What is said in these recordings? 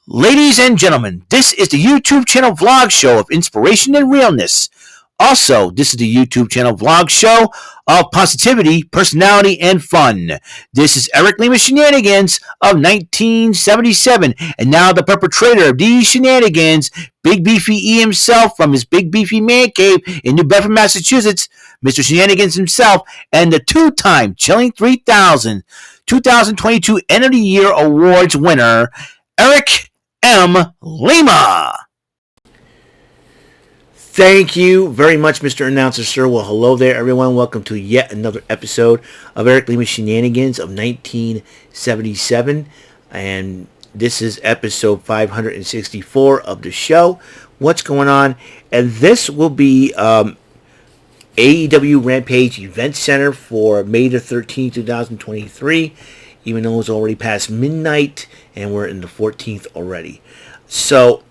Ladies and gentlemen, this is the YouTube channel vlog show of inspiration and realness. Also, this is the YouTube channel vlog show of positivity, personality, and fun. This is Eric Lima Shenanigans of 1977, and now the perpetrator of these shenanigans, Big Beefy E himself from his Big Beefy Man Cave in New Bedford, Massachusetts, Mr. Shenanigans himself, and the two-time Chilling 3000 2022 End of the Year Awards winner, Eric M. Lima. Thank you very much, Mr. Announcer, sir. Well, hello there, everyone. Welcome to yet another episode of Eric Lima Shenanigans of 1977. And this is episode 564 of the show. What's going on? And this will be AEW Rampage Event Center for May the 13th, 2023. Even though it's already past midnight and we're in the 14th already. So,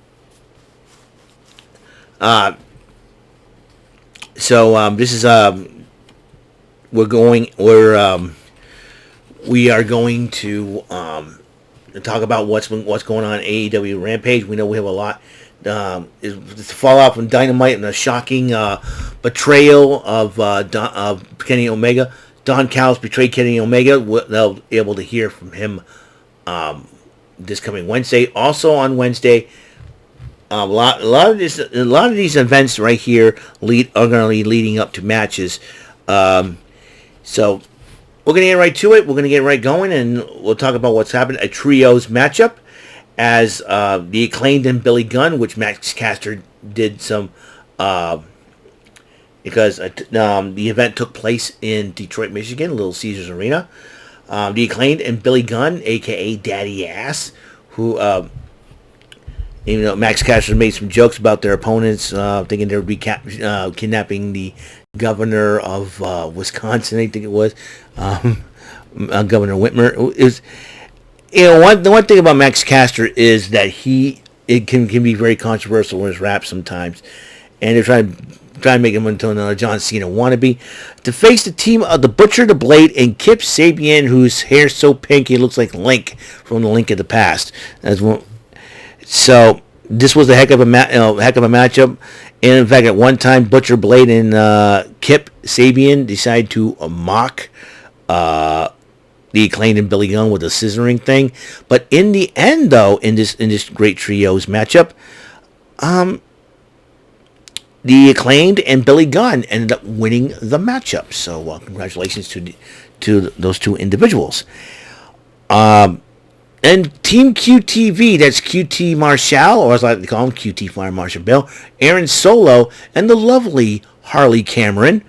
this is we are going to talk about what's going on in AEW Rampage. We know we have a lot. It's the fallout from Dynamite and the shocking betrayal of Kenny Omega. Don Callis betrayed Kenny Omega. They'll be able to hear from him this coming Wednesday. Also on Wednesday, a lot of these events right here are going to be leading up to matches. So we're going to get right to it. We're going to get right going, and we'll talk about what's happened. A trios matchup as the Acclaimed and Billy Gunn, which Max Caster did some. Because the event took place in Detroit, Michigan, Little Caesars Arena. The Acclaimed and Billy Gunn, a.k.a. Daddy Ass, who, even though Max Caster made some jokes about their opponents, thinking they would be kidnapping the governor of Wisconsin, I think it was, Governor Whitmer. The one thing about Max Caster is that it can be very controversial in his rap sometimes. And they're trying to make him into another John Cena wannabe. To face the team of the Butcher, the Blade, and Kip Sabian, whose hair's so pink he looks like Link from the Link of the Past. So this was a heck of a matchup. And in fact, at one time, Butcher, Blade, and Kip Sabian decided to mock the Acclaimed and Billy Gunn with a scissoring thing. But in the end, though, in this great trios matchup, the Acclaimed and Billy Gunn ended up winning the matchup. So congratulations to those two individuals. And Team QTV, that's QT Marshall, or as I like to call him, QT Fire Marshall Bill, Aaron Solo, and the lovely Harley Cameron.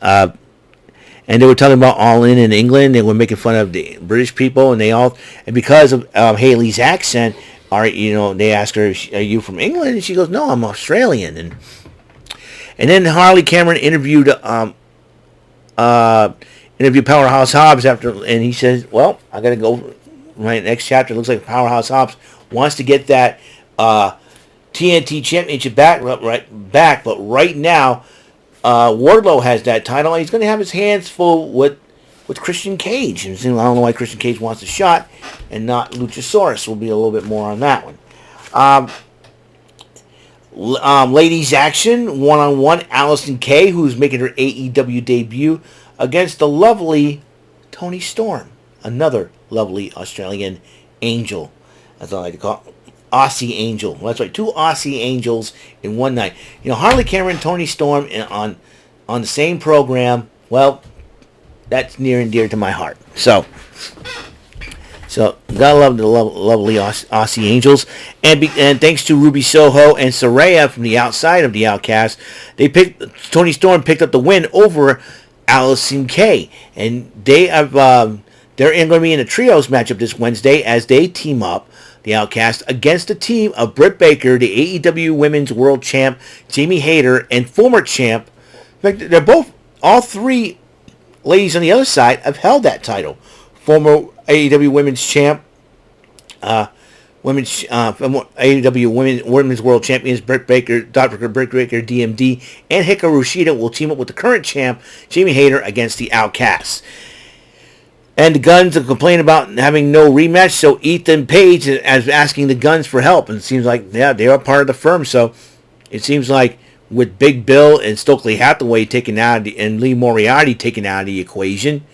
And they were talking about All In England. They were making fun of the British people, and because of Haley's accent, they asked her, "Are you from England?" And she goes, "No, I'm Australian." And then Harley Cameron interviewed Powerhouse Hobbs and he says, "Well, I got to go. My next chapter looks like Powerhouse Hobbs wants to get that TNT Championship back, but right now Wardlow has that title, and he's going to have his hands full with Christian Cage. And I don't know why Christian Cage wants a shot and not Luchasaurus. Will be a little bit more on that one." Ladies action, one-on-one, Allison Kay, who's making her AEW debut against the lovely Toni Storm, another lovely Australian angel, as I like to call it, Aussie angel. Well, that's right, two Aussie angels in one night. Harley Cameron, Toni Storm on the same program. Well, that's near and dear to my heart. So gotta love the lovely Aussie Angels, and thanks to Ruby Soho and Saraya from the outside of the Outcast, Toni Storm picked up the win over Allison Kay, and they're going to be in a trios matchup this Wednesday as they team up the Outcast against the team of Britt Baker, the AEW Women's World Champ, Jamie Hayter, and former champ. In fact, all three ladies on the other side have held that title. Former AEW Women's Champ, AEW Women's World Champions Britt Baker, Dr. Britt Baker, DMD, and Hikaru Shida will team up with the current champ, Jamie Hayter, against the Outcasts. And the Guns are complaining about having no rematch, so Ethan Page is asking the Guns for help. And it seems like, yeah, they are part of the firm, so it seems like with Big Bill and Stokely Hathaway taken out and Lee Moriarty taken out of the equation,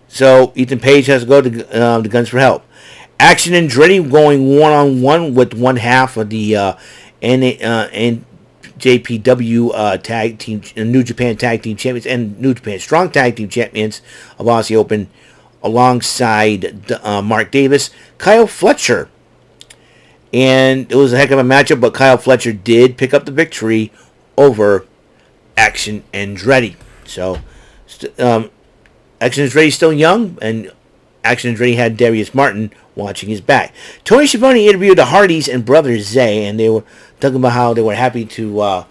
so Ethan Page has to go to the Guns for help. Action Andretti going one-on-one with one half of the NJPW tag team, New Japan tag team champions and New Japan Strong tag team champions of Aussie Open, alongside Mark Davis, Kyle Fletcher. And it was a heck of a matchup, but Kyle Fletcher did pick up the victory over Action Andretti. So, Action Andretti still young, and Action Andretti had Darius Martin watching his back. Tony Schiavone interviewed the Hardys and Brother Zay, and they were talking about how they were happy to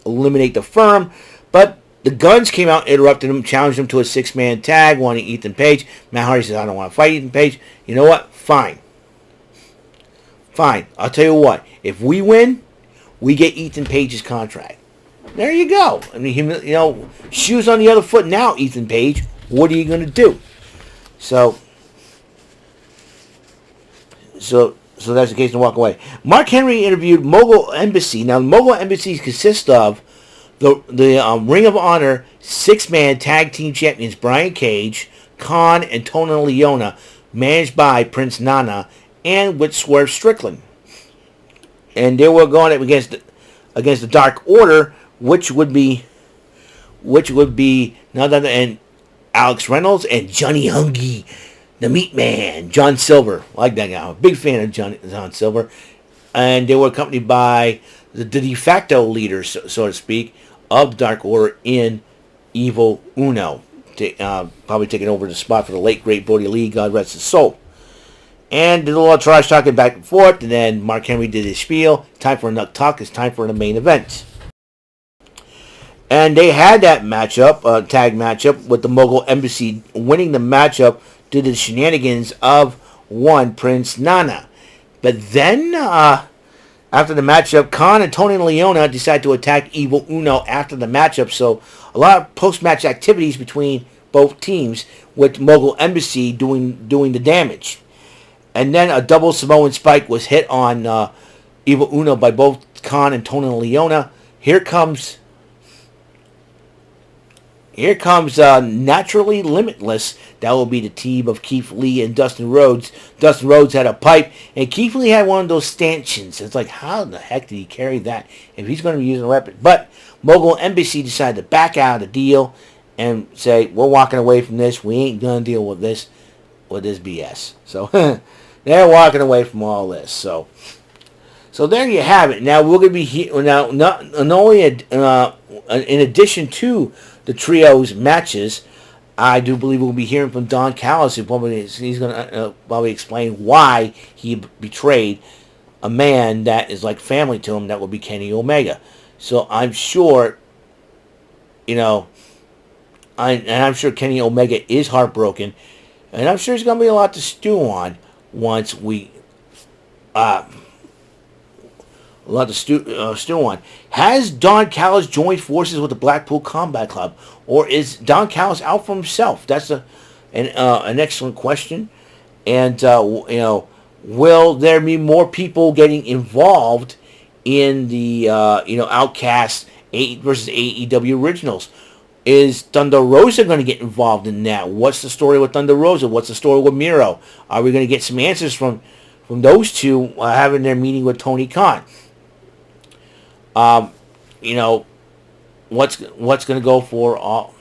eliminate the firm, but the Guns came out, interrupted him, challenged him to a 6-man tag, wanting Ethan Page. Matt Hardy says, I don't want to fight Ethan Page. You know what? Fine. I'll tell you what. If we win, we get Ethan Page's contract. There you go. I mean, shoes on the other foot now, Ethan Page. What are you going to do? So that's the case to walk away. Mark Henry interviewed Mogul Embassy. Now, Mogul Embassy consists of the Ring of Honor 6-man tag team champions Brian Cage, Khan, and Tony Leona, managed by Prince Nana, and with Swerve Strickland. And they were going up against the Dark Order, which would be none other than Alex Reynolds and Johnny Hungy, the Meat Man, John Silver. I like that guy. I'm a big fan of John Silver. And they were accompanied by the de facto leader, so to speak, of the Dark Order in Evil Uno. Probably taking over the spot for the late, great Brody Lee, God rest his soul. And did a lot of trash talking back and forth, and then Mark Henry did his spiel. Time for enough talk. It's time for the main event. And they had that matchup, tag matchup, with the Mogul Embassy winning the matchup due to the shenanigans of one Prince Nana. But then, after the matchup, Khan and Tony Leona decided to attack Evil Uno after the matchup. So a lot of post-match activities between both teams, with Mogul Embassy doing the damage. And then a double Samoan spike was hit on Evil Uno by both Khan and Tony Leona. Here comes Naturally Limitless. That will be the team of Keith Lee and Dustin Rhodes. Dustin Rhodes had a pipe, and Keith Lee had one of those stanchions. It's like, how the heck did he carry that if he's going to be using a weapon? But Mogul Embassy decided to back out of the deal and say, we're walking away from this. We ain't going to deal with this BS. So they're walking away from all this. So there you have it. Now we're going to be here now. Not only in addition to the trios matches, I do believe we'll be hearing from Don Callis. He's going to probably explain why he betrayed a man that is like family to him. That would be Kenny Omega. So I'm sure, I'm sure Kenny Omega is heartbroken, and I'm sure there's going to be a lot to stew on once we stew on. Has Don Callis joined forces with the Blackpool Combat Club, or is Don Callis out for himself? That's an excellent question. And will there be more people getting involved in the Outcast versus AEW Originals? Is Thunder Rosa going to get involved in that? What's the story with Thunder Rosa? What's the story with Miro? Are we going to get some answers from those two having their meeting with Tony Khan? What's going to go for all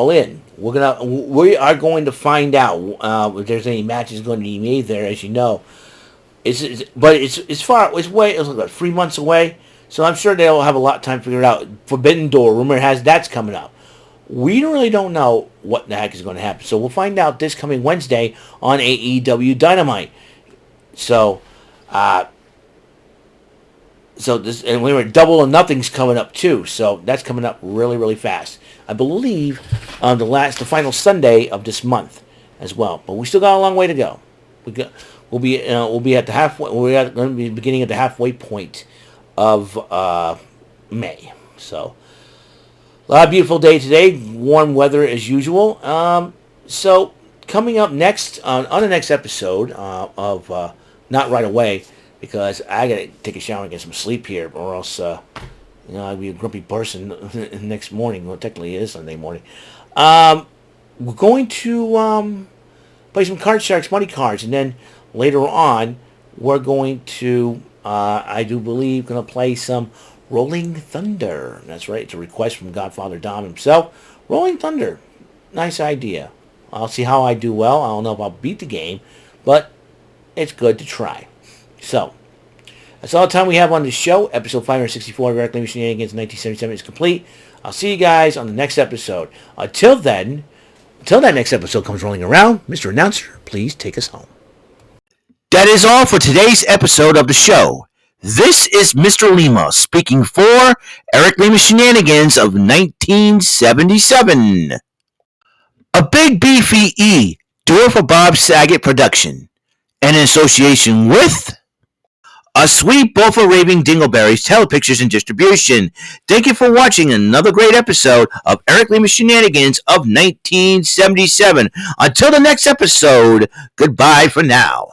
in? We are going to find out if there's any matches going to be made there, as you know. But it's like 3 months away, so I'm sure they'll have a lot of time to figure it out. Forbidden Door, rumor has that's coming up. We really don't know what the heck is going to happen, so we'll find out this coming Wednesday on AEW Dynamite. So this, and we were Double or Nothing's coming up too, so that's coming up really, really fast. I believe the final Sunday of this month as well, but we still got a long way to go. We'll be at the halfway. We're going to be beginning at the halfway point of May. So a Beautiful day today. Warm weather as usual. So coming up next on the next episode of not right away, because I gotta take a shower and get some sleep here, or else I'll be a grumpy person next morning. Well, technically it is Sunday morning. We're going to play some Card Sharks Money Cards, and then later on we're going to I do believe going to play some Rolling Thunder. That's right. It's a request from Godfather Dom himself. Rolling Thunder. Nice idea. I'll see how I do well. I don't know if I'll beat the game, but it's good to try. So, that's all the time we have on the show. Episode 564 of Eric Lima Shenanigans 1977 is complete. I'll see you guys on the next episode. Until that next episode comes rolling around, Mr. Announcer, please take us home. That is all for today's episode of the show. This is Mr. Lima speaking for Eric Lima Shenanigans of 1977. A Big Beefy E, do it for Bob Saget production. And in association with A Sweet Bowl for Raving Dingleberries Telepictures and Distribution. Thank you for watching another great episode of Eric Lima Shenanigans of 1977. Until the next episode, goodbye for now.